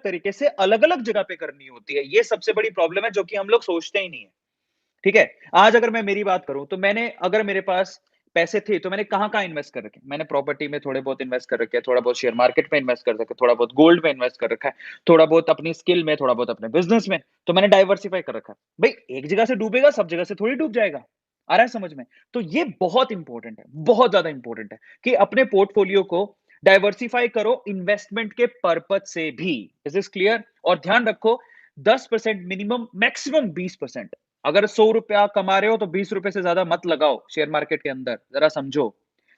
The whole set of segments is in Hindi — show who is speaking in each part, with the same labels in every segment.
Speaker 1: तरीके से अलग-अलग जगह पे करनी होती है। ये सबसे बड़ी प्रॉब्लम है जो कि हम लोग सोचते ही नहीं है। ठीक है? आज अगर मैं मेरी बात करूँ तो मैंने अगर मेरे पास पैसे थे तो मैंने कहाँ-कहाँ इन्वेस्ट कर रखे? मैंने प्रॉपर्टी में थोड़े बहुत इन्वेस्ट कर रखे हैं, थोड़ा बहुत शेयर मार्केट में इन्वेस्ट कर रखा है, थोड़ा बहुत गोल्ड में इन्वेस्ट कर रखा है, थोड़ा बहुत अपनी स्किल में, थोड़ा बहुत अपने बिज़नेस में, तो मैंने डाइवर्सिफ़ाई कर रखा है। भई एक जगह से डूबेगा, सब जगह से थोड़ी डूब जाएगा। आ रहा है समझ में? तो ये बहुत इम्पोर्टेंट है, बहुत ज़्यादा इम्पोर्टेंट है कि अपने पोर्टफोलियो को डाइवर्सिफ़ाई करो इन्वेस्टमेंट के पर्पज़ से भी। Is this clear? और ध्यान रखो 10% मिनिमम, मैक्सिमम 20%। अगर ₹100 कमा रहे हो तो ₹20 से ज़्यादा मत लगाओ शेयर मार्केट के अंदर, ज़रा समझो।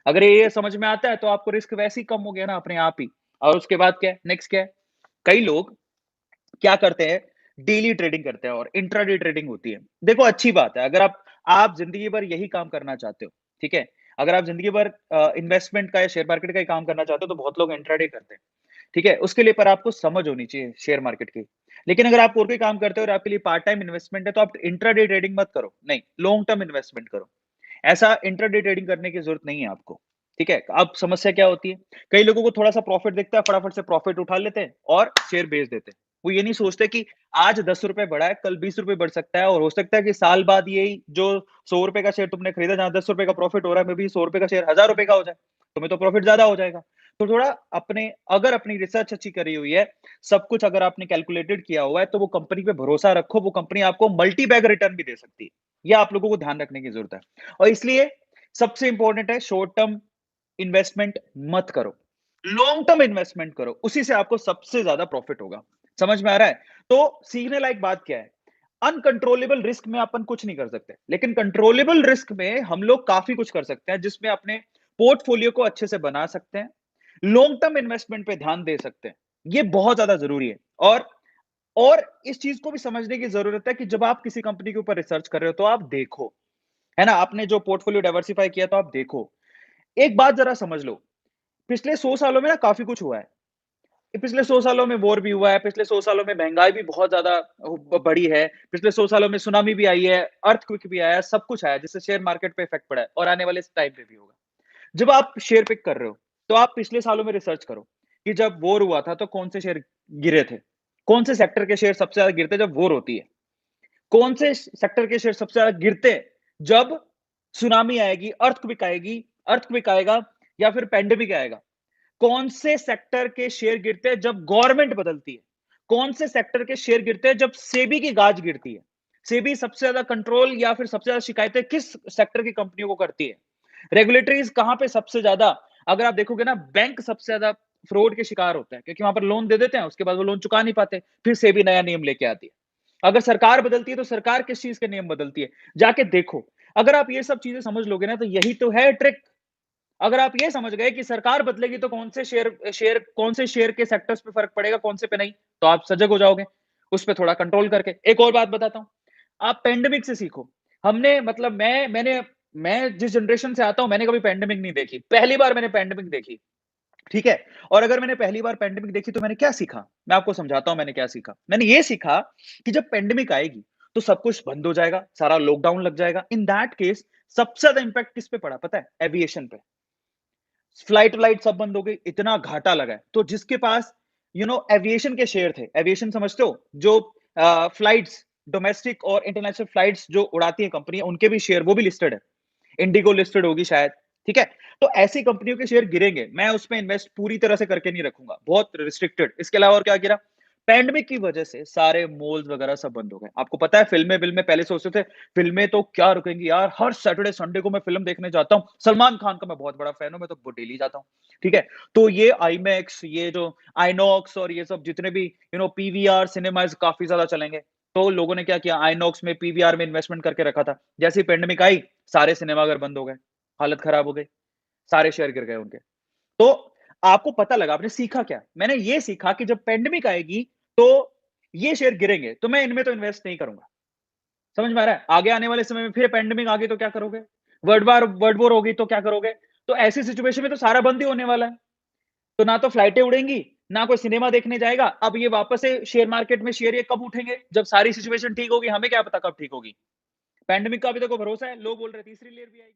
Speaker 1: अगर ये समझ में आता है तो आपको रिस्क वैसे ही कम हो गया ना अपने आप ही। और उसके बाद क्या है? नेक्स्ट क्या है? कई लोग क्या करते हैं, डेली ट्रेडिंग करते हैं और इंट्राडे ट्रेडिंग होती है। देखो अच्छी बात है, अगर आप ज़िंदगी भर यही काम करना चाहते हो, ठीक है? अगर आप ज़िंदगी भर इन्वेस्टमेंट का या शेयर मार्केट का ही काम करना चाहते हो तो बहुत लोग इंट्राडे करते हैं, ठीक है? उसके लिए पर आपको समझ होनी चाहिए शेयर मार्केट की। लेकिन अगर आप और कोई काम करते हो और आपके लिए पार्ट टाइम इन्वेस्टमेंट है तो आप इंट्राडे ट्रेडिंग मत करो, नहीं, लॉन्ग टर्म इन्वेस्टमेंट करो। ऐसा इंट्राडे ट्रेडिंग करने की ज़रूरत नहीं है आपको, ठीक है? अब समस्या क्या होती है? कई लोगों को थोड़ा-सा प्रॉफिट दिखता है, फटाफट से प्रॉफिट उठा लेते हैं और शेयर बेच देते हैं। वो ये नहीं सोचते कि आज ₹10 बढ़ा है, कल ₹20 बढ़ सकता है और हो सकता है कि साल बाद यही जो ₹100 का शेयर तुमने खरीदा, जहाँ ₹10 का प्रॉफिट हो रहा है, मे बी ₹100 का शेयर ₹1000 का हो जाए, तुम्हें तो प्रॉफिट ज़्यादा हो जाएगा। तो थोड़ा अगर अपनी रिसर्च अच्छी करी हुई है, सब कुछ अगर आपने कैलकुलेटेड किया हुआ है, तो वो कंपनी पे भरोसा रखो, वो कंपनी आपको मल्टी बैग रिटर्न भी दे सकती है। ये आप लोगों को ध्यान रखने की ज़रूरत है। और इसलिए सबसे इंपॉर्टेंट है शॉर्ट टर्म इन्वेस्टमेंट मत करो। लॉन्ग टर्म इन्वेस्टमेंट करो, उसी से आपको सबसे ज़्यादा प्रॉफिट होगा। समझ में आ रहा है? तो सीखने लायक बात क्या है? अनकंट्रोलेबल रिस्क में अपन कुछ नहीं कर सकते, लेकिन कंट्रोलेबल रिस्क में हम लोग काफ़ी कुछ कर सकते हैं, जिसमें अपने पोर्टफोलियो को अच्छे से बना सकते हैं। लॉन्ग टर्म इन्वेस्टमेंट पे ध्यान दे सकते हैं। ये बहुत ज़्यादा ज़रूरी है और इस चीज़ को भी समझने की ज़रूरत है कि जब आप किसी कंपनी के ऊपर रिसर्च कर रहे हो, तो आप देखो, है ना? आपने जो पोर्टफोलियो डाइवर्सिफाई किया तो आप देखो। एक बात ज़रा समझ लो, पिछले 100 सालों में ना काफ़ी कुछ हुआ है। पिछले 100 सालों में वॉर भी हुआ है, पिछले 100 सालों में महँगाई भी बहुत ज़्यादा बढ़ी है, पिछले 100 सालों में सुनामी भी आई है, अर्थक्वेक भी आया है, सब कुछ आया है, जिससे शेयर मार्केट पे इफ़ेक्ट पड़ा है और आने वाले इस टाइम पे भी होगा। जब आप शेयर पिक कर रहे हो, तो आप पिछले सालों में रिसर्च करो कि जब वॉर हुआ था, तो कौन से शेयर गिरे थे? कौन से सेक्टर के शेयर सबसे ज़्यादा गिरते हैं जब वॉर होती है? कौन से सेक्टर के शेयर सबसे ज़्यादा गिरते हैं जब सुनामी आएगी, अर्थक्वेक आएगा या फिर पैंडेमिक आएगा? कौन से सेक्टर के शेयर गिरते हैं जब गवर्नमेंट बदलती है? कौन से सेक्टर के शेयर गिरते हैं जब सेबी की गाज गिरती है? सेबी सबसे ज़्यादा कंट्रोल या फिर सबसे ज़्यादा शिकायतें किस सेक्टर की कंपनियों को करती है? रेगुलेटरीज़ कहाँ पे सबसे ज़्यादा, अगर आप देखोगे ना, बैंक सबसे ज़्यादा फ्रॉड के शिकार होता है क्योंकि वहाँ पर लोन दे देते हैं, उसके बाद वो लोन चुका नहीं पाते, फिर सेबी नया नियम लेके आती है। अगर सरकार बदलती है तो सरकार किस चीज़ के नियम बदलती है? जाके देखो। अगर आप ये सब चीज़ें समझ लोगे ना तो यही तो है ट्रिक। अगर आप ये समझ गए कि सरकार बदलेगी तो कौन से शेयर के सेक्टर्स पे फ़र्क पड़ेगा, कौन से पे नहीं, तो आप सजग हो जाओगे, उस पे थोड़ा कंट्रोल करके। एक और बात बताता हूँ, आप पैंडेमिक से सीखो। हमने मतलब मैं जिस जनरेशन से आता हूँ, मैंने कभी पैंडेमिक नहीं देखी। पहली बार मैंने पैंडेमिक देखी, ठीक है? और अगर मैंने पहली बार पैंडेमिक देखी तो मैंने क्या सीखा? मैं आपको समझाता हूँ मैंने क्या सीखा। मैंने ये सीखा कि जब पैंडेमिक आएगी, तो सब कुछ बंद हो जाएगा, सारा लॉकडाउन लग जाएगा। इन दैट केस सबसे ज़्यादा इम्पैक्ट किस पे पड़ा पता है? एविएशन पे। फ्लाइट-व्लाइट सब बंद हो गई, इतना घाटा लगा है। तो जिसके पास एविएशन के शेयर थे, एविएशन समझते हो? जो फ्लाइट्स, डोमेस्टिक और इंटरनेशनल फ्लाइट्स जो उड़ाती हैं कंपनियाँ, उनके भी शेयर वो भी लिस्टेड है। इंडिगो लिस्टेड होगी शायद, ठीक है? तो ऐसी कंपनियों के शेयर गिरेंगे। मैं उसमें इन्वेस्ट पूरी तरह से करके नहीं रखूँगा, बहुत रिस्ट्रिक्टेड। इसके अलावा और क्या गिरा? पैंडेमिक की वजह से सारे मॉल्स वगैरह सब बंद हो गए। आपको पता है फ़िल्में-विल्में पहले सोचते थे, फ़िल्में तो क्या रुकेंगी यार, हर सैटरडे संडे को मैं फ़िल्म देखने जाता हूँ। सलमान खान का मैं बहुत बड़ा फ़ैन हूँ, मैं तो वो डेली जाता हूँ, ठीक है? तो ये आईमैक्स, ये जो आइनॉक्स और ये सब जितने भी पीवीआर सिनेमाज़ काफ़ी ज़्यादा चलेंगे। तो लोगों ने क्या किया, आइनॉक्स में, पीवीआर में इन्वेस्टमेंट करके रखा था। जैसे ही पैंडेमिक आई, सारे सिनेमाघर बंद हो गए, हालत खराब हो गई, सारे शेयर गिर गए उनके। तो आपको पता लगा, आपने सीखा क्या? मैंने ये सीखा कि जब पैंडेमिक आएगी, तो ये शेयर गिरेंगे, तो मैं इनमें तो इन्वेस्ट नहीं करूँगा। समझ में आ रहा है? आगे आने वाले समय में फिर पैंडेमिक आ गई तो क्या करोगे? वर्ल्ड वॉर हो गई तो क्या करोगे? तो ऐसी सिचुएशन में तो सारा बंद ही होने वाला है। तो ना तो फ्लाइटें उड़ेंगी, ना कोई सिनेमा देखने जाएगा। अब ये वापस से शेयर मार्केट में शेयर ये कब उठेंगे? जब सारी सिचुएशन ठीक होगी, हमें क्या पता कब ठीक होगी? पैंडेमिक का अभी तक कोई भरोसा है? लोग बोल रहे हैं तीसरी लहर भी आएगी।